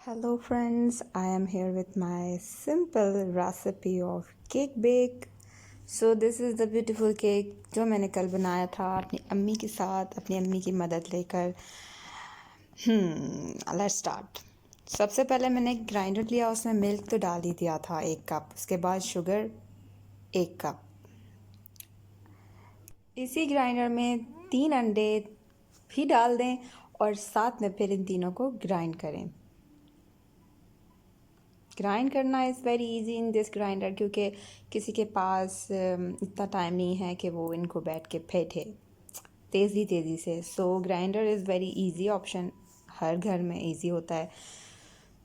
Hello friends, I am here with my simple recipe of cake bake. So this is the beautiful cake जो मैंने कल बनाया था अपनी अम्मी के साथ अपनी अम्मी की मदद लेकर। Let's start. सबसे पहले मैंने एक ग्राइंडर लिया, उसमें मिल्क तो डाल ही दिया था 1 कप, उसके बाद शुगर 1 कप। इसी ग्राइंडर में 3 अंडे भी डाल दें और साथ में फिर इन तीनों को ग्राइंड करें। ग्राइंड करना is very easy in this grinder, क्योंकि किसी के पास इतना टाइम नहीं है कि वो इनको बैठ के फेंटे तेज़ी से। So grinder is very easy option, हर घर में इजी होता है।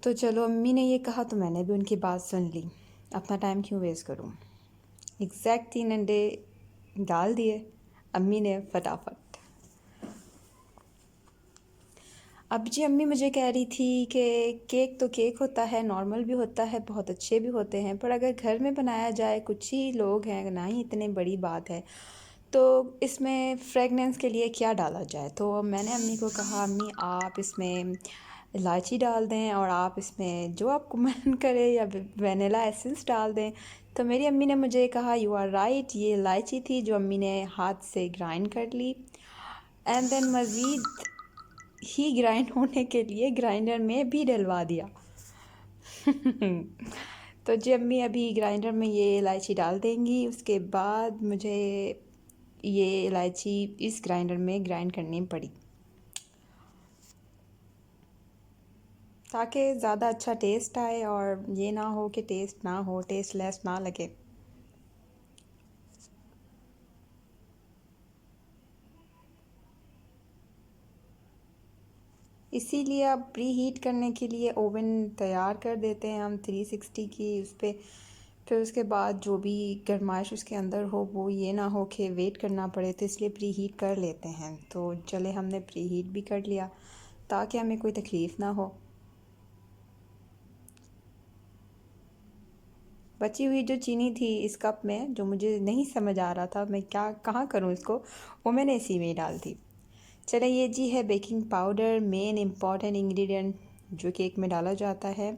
तो चलो, अम्मी ने ये कहा तो मैंने भी उनकी बात सुन ली, अपना टाइम क्यों वेस्ट करूँ। एग्जैक्ट 3 अंडे डाल दिए अम्मी ने फटाफट। अब जी अम्मी मुझे कह रही थी कि केक तो केक होता है, नॉर्मल भी होता है, बहुत अच्छे भी होते हैं, पर अगर घर में बनाया जाए, कुछ ही लोग हैं, ना ही इतनी बड़ी बात है, तो इसमें फ्रेगनेंस के लिए क्या डाला जाए। तो मैंने अम्मी को कहा, अम्मी आप इसमें इलायची डाल दें और आप इसमें जो आपको मन करे या वनीला एसेंस डाल दें। तो मेरी अम्मी ने मुझे कहा यू आर राइट, ये इलायची थी जो अम्मी ने हाथ से ग्राइंड कर ली एंड देन मज़ीद ही ग्राइंड होने के लिए ग्राइंडर में भी डलवा दिया। तो जी अम्मी अभी ग्राइंडर में ये इलायची डाल देंगी, उसके बाद मुझे ये इलायची इस ग्राइंडर में ग्राइंड करनी पड़ी ताकि ज़्यादा अच्छा टेस्ट आए और ये ना हो कि टेस्ट ना हो, टेस्ट लेस ना लगे। इसीलिए अब प्री हीट करने के लिए ओवन तैयार कर देते हैं हम 360 की उस पर। फिर उसके बाद जो भी गर्माइश उसके अंदर हो वो ये ना हो कि वेट करना पड़े, तो इसलिए प्री हीट कर लेते हैं। तो चले, हमने प्री हीट भी कर लिया ताकि हमें कोई तकलीफ़ ना हो। बची हुई जो चीनी थी इस कप में, जो मुझे नहीं समझ आ रहा था मैं क्या कहाँ करूँ इसको, वो मैंने इसी में ही डाल दी। चले, ये जी है baking powder, main important ingredient जो केक में डाला जाता है।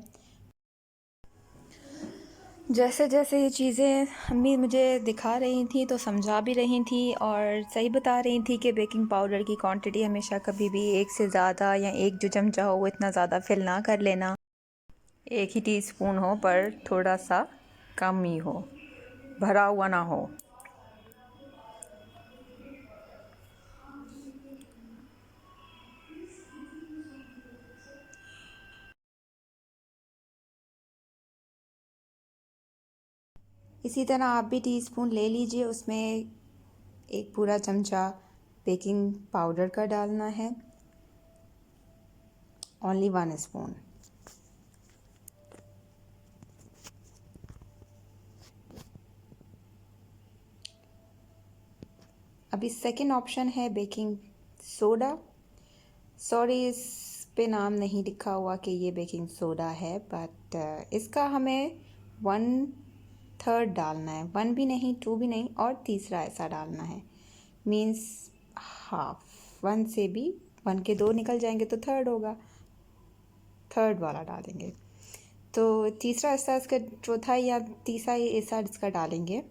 जैसे जैसे ये चीज़ें अम्मी मुझे दिखा रही थी तो समझा भी रही थी और सही बता रही थी कि बेकिंग पाउडर की क्वांटिटी हमेशा कभी भी एक से ज़्यादा या एक जो चमचा हो वो इतना ज़्यादा फिल ना कर लेना। एक ही टीस्पून हो पर थोड़ा सा कम ही हो, भरा हुआ ना हो। इसी तरह आप भी टीस्पून ले लीजिए, उसमें एक पूरा चमचा बेकिंग पाउडर का डालना है, ओनली 1 स्पून। अभी सेकंड ऑप्शन है बेकिंग सोडा। सॉरी, इस पे नाम नहीं लिखा हुआ कि ये बेकिंग सोडा है, बट इसका हमें 1/3 डालना है, 1 भी नहीं, 2 भी नहीं, और तीसरा ऐसा डालना है, मीन्स हाफ। 1 से भी 1 के 2 निकल जाएंगे तो थर्ड होगा, थर्ड वाला डालेंगे। तो तीसरा हिस्सा इसका, चौथा या तीसरा हिस्सा इसका डालेंगे।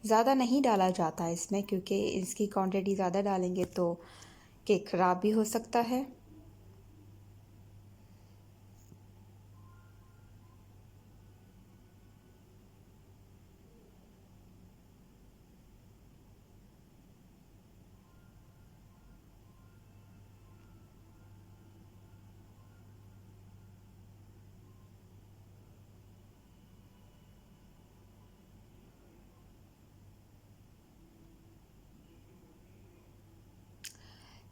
ज़्यादा नहीं डाला जाता है इसमें, क्योंकि इसकी क्वांटिटी ज़्यादा डालेंगे तो केक ख़राब भी हो सकता है।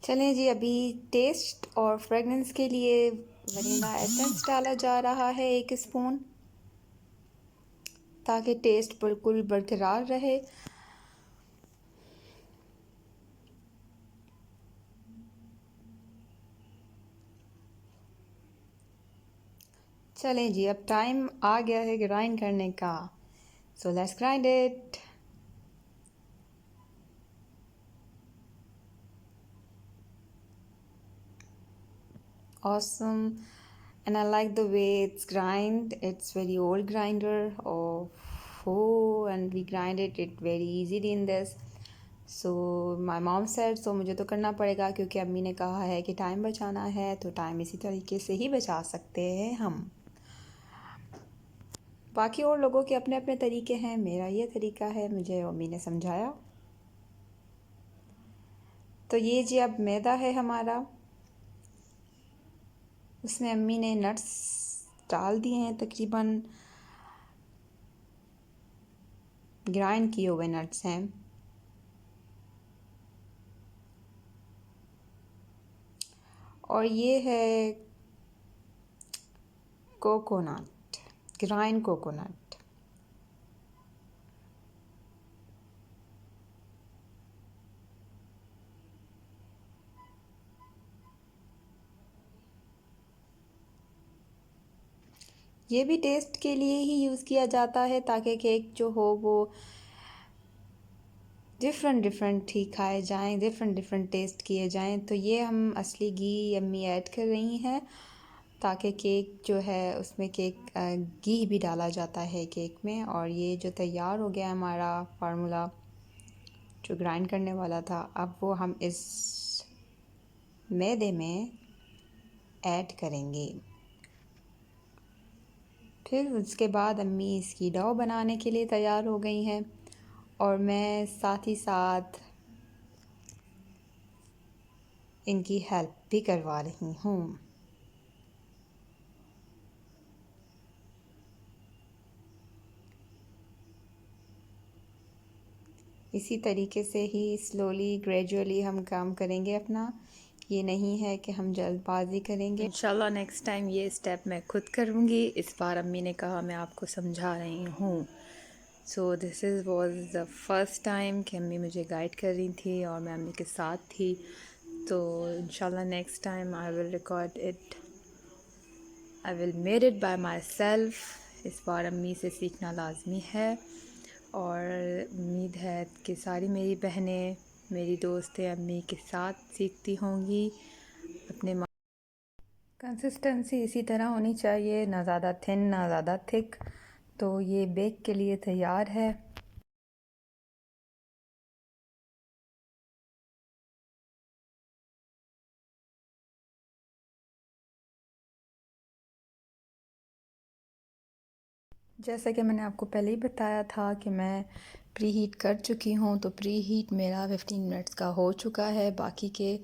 चलें जी, अभी टेस्ट और फ्रेगनेंस के लिए वनीला एसेंस डाला जा रहा है 1 स्पून, ताकि टेस्ट बिल्कुल बरकरार रहे। चलें जी, अब टाइम आ गया है ग्राइंड करने का, so let's grind it. awesome, and I like the way it's grind. It's very old grinder. Oh, and we grind it very easily in this. So my mom said, so मुझे तो करना पड़ेगा क्योंकि अम्मी ने कहा है कि टाइम बचाना है, तो टाइम इसी तरीके से ही बचा सकते हैं हम। बाकी और लोगों के अपने अपने तरीके हैं, मेरा ये तरीका है, मुझे अम्मी ने समझाया। तो ये जी अब मैदा है हमारा, उसमें अम्मी ने नट्स डाल दिए हैं, तकरीबन ग्राइंड किए हुए नट्स हैं। और ये है कोकोनट, ग्राइंड कोकोनट। ये भी टेस्ट के लिए ही यूज़ किया जाता है ताकि केक जो हो वो डिफरेंट ही खाए जाएं, डिफरेंट टेस्ट किए जाएं। तो ये हम असली घी अम्मी ऐड कर रही हैं ताकि केक जो है उसमें घी भी डाला जाता है केक में। और ये जो तैयार हो गया हमारा फार्मूला जो ग्राइंड करने वाला था, अब वो हम इस मैदे में ऐड करेंगे। फिर उसके बाद अम्मी इसकी डो बनाने के लिए तैयार हो गई हैं और मैं साथ ही साथ इनकी हेल्प भी करवा रही हूँ। इसी तरीके से ही स्लोली ग्रेजुअली हम काम करेंगे अपना। ये नहीं है कि हम जल्दबाजी करेंगे। इंशाल्लाह नेक्स्ट टाइम ये स्टेप मैं खुद करूँगी। इस बार अम्मी ने कहा मैं आपको समझा रही हूँ। So this was the first time कि अम्मी मुझे गाइड कर रही थी और मैं अम्मी के साथ थी। तो इंशाल्लाह next time I will record it, I will made it by my self. इस बार अम्मी से सीखना लाजमी है और उम्मीद है कि सारी मेरी बहनें, मेरी दोस्तें अम्मी के साथ सीखती होंगी। अपने कंसिस्टेंसी इसी तरह होनी चाहिए, ना ज़्यादा थिन ना ज़्यादा थिक। तो ये बेक के लिए तैयार है। जैसा कि मैंने आपको पहले ही बताया था कि मैं प्री हीट कर चुकी हूँ, तो प्री हीट मेरा 15 मिनट्स का हो चुका है। बाकी के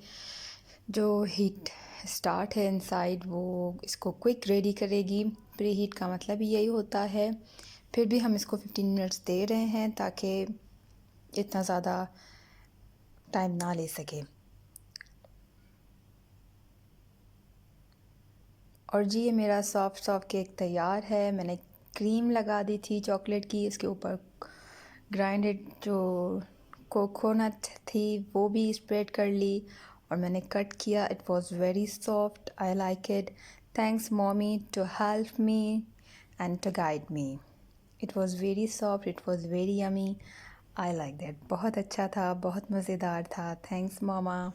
जो हीट स्टार्ट है इनसाइड वो इसको क्विक रेडी करेगी। प्री हीट का मतलब ही यही होता है। फिर भी हम इसको 15 मिनट्स दे रहे हैं ताकि इतना ज़्यादा टाइम ना ले सके। और जी ये मेरा सॉफ्ट केक तैयार है। मैंने क्रीम लगा दी थी चॉकलेट की, इसके ऊपर ग्राइंडेड जो कोकोनट थी वो भी स्प्रेड कर ली और मैंने कट किया। It was very soft, I like it. Thanks mommy to help me and to guide me. It was very soft, it was very yummy, I like that. बहुत अच्छा था, बहुत मज़ेदार था। थैंक्स मामा।